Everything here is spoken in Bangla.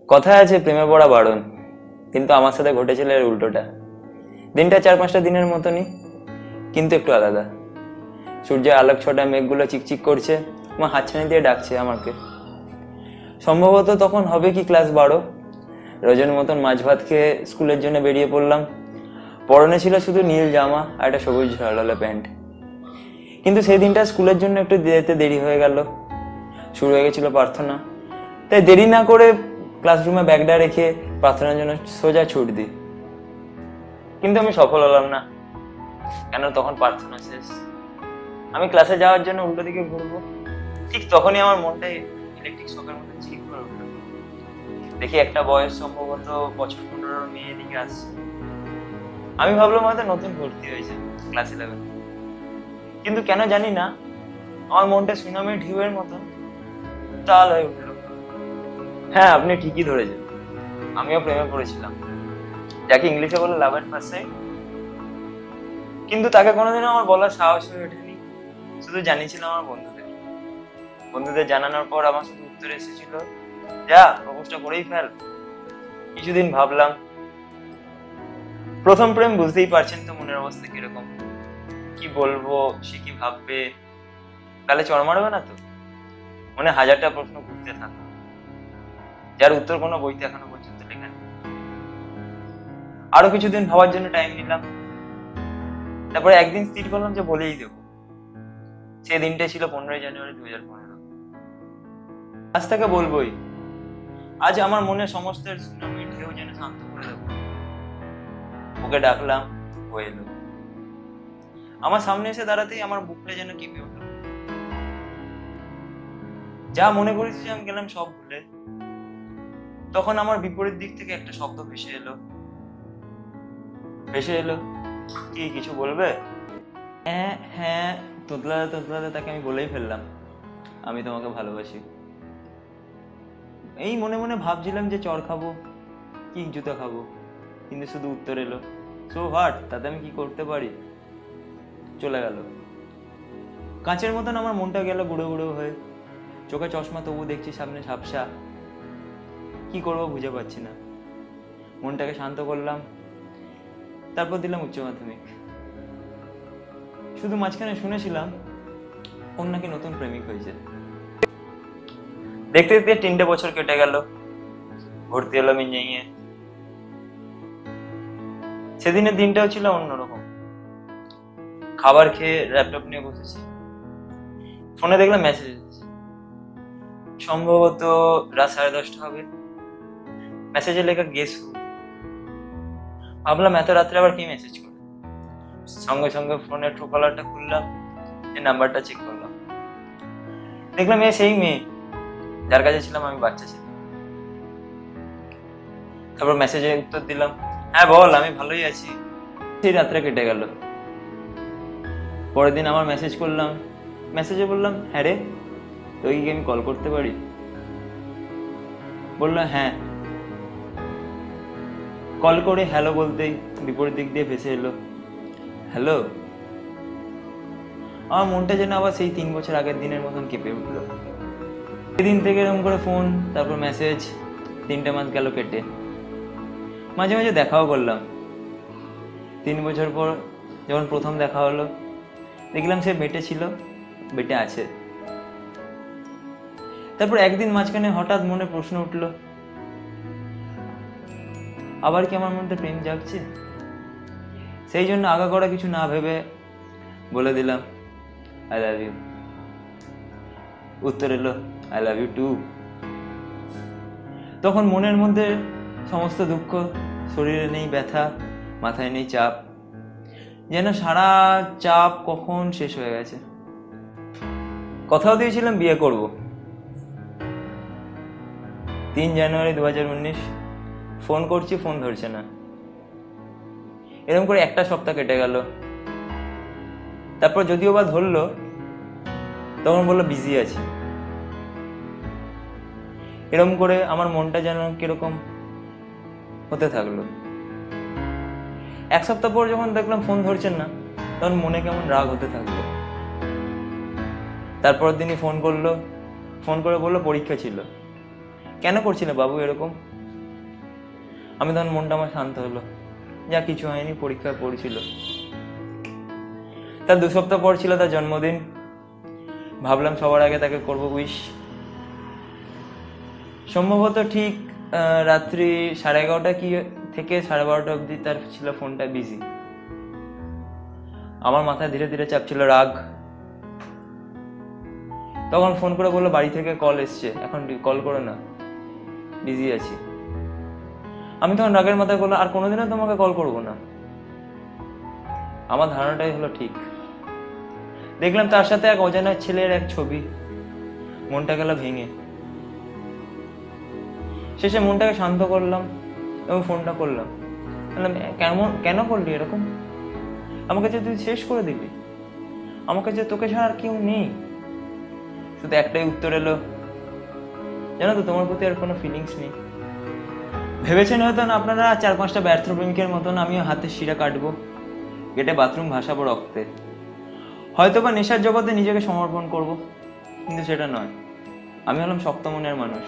কথায় আছে প্রেমে পড়া বারণ, কিন্তু আমার সাথে ঘটেছিল এর উল্টোটা। দিনটা 4-5টা দিনের মতনই, কিন্তু একটু আলাদা। সূর্যের আলোক ছটায় মেঘগুলো চিকচিক করছে, মা হাতছানি দিয়ে ডাকছে আমাকে। সম্ভবত তখন হবে কি ক্লাস 12। রোজের মতন মাছ ভাত খেয়ে স্কুলের জন্য বেরিয়ে পড়লাম। পরনে ছিল শুধু নীল জামা আর একটা সবুজ ঢালালো প্যান্ট। কিন্তু সেই দিনটা স্কুলের জন্য একটু যেতে দেরি হয়ে গেল। শুরু হয়ে গেছিল প্রার্থনা, তাই দেরি না করে ক্লাসরুমে ব্যাগটা রেখে প্রার্থনার জন্য সোজা ছুট দিই। কিন্তু আমি সফল হলাম না, কেন তখন প্রার্থনা শেষ। আমি ক্লাসে যাওয়ার জন্য উল্টো দিকে ঘুরবো, ঠিক তখনই আমার মনটা ইলেকট্রিক শকের মধ্যে চিক করে উঠলো। দেখি একটা বয়স সম্ভবত 15 মেয়ে দিকে আসছে। আমি ভাবলাম হয়তো নতুন ভর্তি হয়েছে ক্লাস 11। কিন্তু কেন জানি না আমার মনটা সুনামির ঢেউয়ের মতন তাল হয়ে উঠলো। হ্যাঁ, আপনি ঠিকই ধরেছেন, আমিও প্রেমে পড়েছিলাম, যাকে ইংলিশে বলে লাভ এট ফার্স্ট সাইট। কিন্তু তাকে কোনোদিনও আমার বলার সাহস হয়ে ওঠেনি। শুধু জানিয়েছিলাম আমার বন্ধুদের জানানোর পর আমার শুধু উত্তর এসেছিল, যা প্রপোজটা করেই ফেল। কিছুদিন ভাবলাম, প্রথম প্রেম, বুঝতেই পারছেন তো মনের অবস্থা কিরকম। কি বলবো, সে কি ভাববে, তাহলে চড় মারবে না তো। মনে হাজারটা প্রশ্ন ঘুরতে থাকো, যার উত্তর কোনো বইতে এখনো পর্যন্ত লেখা নেই। আরো কিছুদিন ভাবার জন্য টাইম নিলাম, তারপরে একদিন স্থির করলাম যে বলেই দেবো। সে দিনটা ছিল 15 জানুয়ারি 2015। আজ তাকে বলবোই। আজ আমার মনে সমস্ত সুনামির ঢেউ যেন শান্ত করে দেবো। ওকে ডাকলাম, ও এলো। আমার সামনে এসে দাঁড়াতেই আমার বুকটা যেন কেঁপে উঠল। যা মনে করেছিলাম গেলাম সব ভুলে। তখন আমার বিপরীত দিক থেকে একটা শব্দ ভেসে এলো, কি কিছু বলবে? হ্যাঁ হ্যাঁ তোতলাতে তাকে আমি বলেই ফেললাম, আমি তোমাকে ভালোবাসি। এই মনে মনে ভাবছিলাম যে চড় খাবো কি জুতো খাবো, কিন্তু শুধু উত্তর এলো, সো হোয়াট, তাতে আমি কি করতে পারি। চলে গেল। কাঁচের মতন আমার মনটা গেল গুঁড়ো গুঁড়ো হয়ে। চোখে চশমা, তবু দেখছি সামনে ঝাপসা। কি করবো বুঝে পাচ্ছি না। মনটাকে শান্ত করলাম, তারপর দিলাম উচ্চ মাধ্যমিক। শুধু মাঝখানে শুনেছিলাম ওর নাকি নতুন প্রেমিক হয়েছে। দেখতে দেখতে 3টে বছর কেটে গেল। ভর্তি হলাম ইঞ্জিনিয়ারিং এ। সেদিনের দিনটাও ছিল অন্যরকম। খাবার খেয়ে ল্যাপটপ নিয়ে বসেছি, ফোনে দেখলাম মেসেজ। সম্ভবত রাত 10:30 হবে। মেসেজে লেখা গেস হু। ভাবলাম এত রাত্রে আবার কি মেসেজ করে। সঙ্গে সঙ্গে ফোনের ট্রুকলারটা খুললাম, এই নাম্বারটা চেক করলাম। দেখলাম সেই মেয়ে যার কাছে ছিলাম আমি বাচ্চা ছিলাম। তারপর মেসেজে উত্তর দিলাম, হ্যাঁ বল, আমি ভালোই আছি। সেই রাত্রে কেটে গেল। পরের দিন আমার মেসেজ করলাম, মেসেজে বললাম, হ্যাঁ রে, তোকে কি আমি কল করতে পারি? বললো হ্যাঁ। কল করে হ্যালো বলতেই বিপরীত দিক দিয়ে ভেসে এলো, হ্যালো। আমার মনটা যেন আবার সেই 3 বছর আগের দিনের মতন কেঁপে উঠলো। সেদিন থেকে এরকম করে ফোন, তারপর মেসেজ, 3টে মাস গেল কেটে। মাঝে মাঝে দেখাও করলাম। 3 বছর পর যখন প্রথম দেখা হলো, দেখলাম সে বেঁটে ছিল, বেঁটে আছে। তারপর একদিন মাঝখানে হঠাৎ মনে প্রশ্ন উঠলো, আবার কি আমার মধ্যে প্রেম জাগছে? সেই জন্য আগাগোড়া কিছু না ভেবে বলে দিলাম, আই লাভ ইউ। উত্তর এলো, আই লাভ ইউ টু। তখন মনের মধ্যে সমস্ত দুঃখ, শরীরে নেই ব্যথা, মাথায় নেই চাপ, যেন সারা চাপ কখন শেষ হয়ে গেছে। কথাও দিয়েছিলাম বিয়ে করব। 3 জানুয়ারি 2019। ফোন করছি, ফোন ধরছে না। এরকম করে একটা সপ্তাহ কেটে গেল। তারপর যদিও বা ধরলো, তখন বললো বিজি আছি। এরকম করে আমার মনটা যেন কিরকম হতে থাকলো। 1 সপ্তাহ পর যখন দেখলাম ফোন ধরছেন না, তখন মনে কেমন রাগ হতে থাকলো। তারপর দিনই ফোন করলো, ফোন করে বললো পরীক্ষা ছিল। কেন করছিলে বাবু এরকম? আমি তখন মনটা আমার শান্ত হলো, যা কিছু হয়নি, পরীক্ষায় পড়ছিল। তার 2 সপ্তাহ পর ছিল তার জন্মদিন। ভাবলাম সবার আগে তাকে করব উইশ। সম্ভবত ঠিক রাত্রি 11:30 কি থেকে 12:30 অবধি তার ছিল ফোনটা বিজি। আমার মাথায় ধীরে ধীরে চাপছিল রাগ। তখন ফোন করে বললো বাড়ি থেকে কল এসছে, এখন কল করো না, বিজি আছি। আমি তখন রাগের মাথায় বললাম আর কোনোদিনও তোমাকে কল করবো না। আমার ধারণাটাই হলো ঠিক। দেখলাম তার সাথে এক অজানা ছেলের এক ছবি। মনটা গেল ভেঙে। শেষে মনটাকে শান্ত করলাম এবং ফোনটা করলাম। বললাম কেন করলি এরকম? আমাকে যে তুই শেষ করে দিলি, আমাকে যে তোকে ছাড়া আর কেউ নেই। শুধু একটাই উত্তর এলো, জানো তো তোমার প্রতি আর কোনো ফিলিংস নেই। ভেবেছেন হয়তো না আপনারা 4-5টা ব্যর্থ প্রেমিকের মতন আমিও হাতে শিরা কাটবো, গেটে বাথরুম ভাসাবো রক্তে, হয়তো বা নেশার জগতে নিজেকে সমর্পণ করব, কিন্তু সেটা নয়। আমি হলাম শক্ত মনের মানুষ।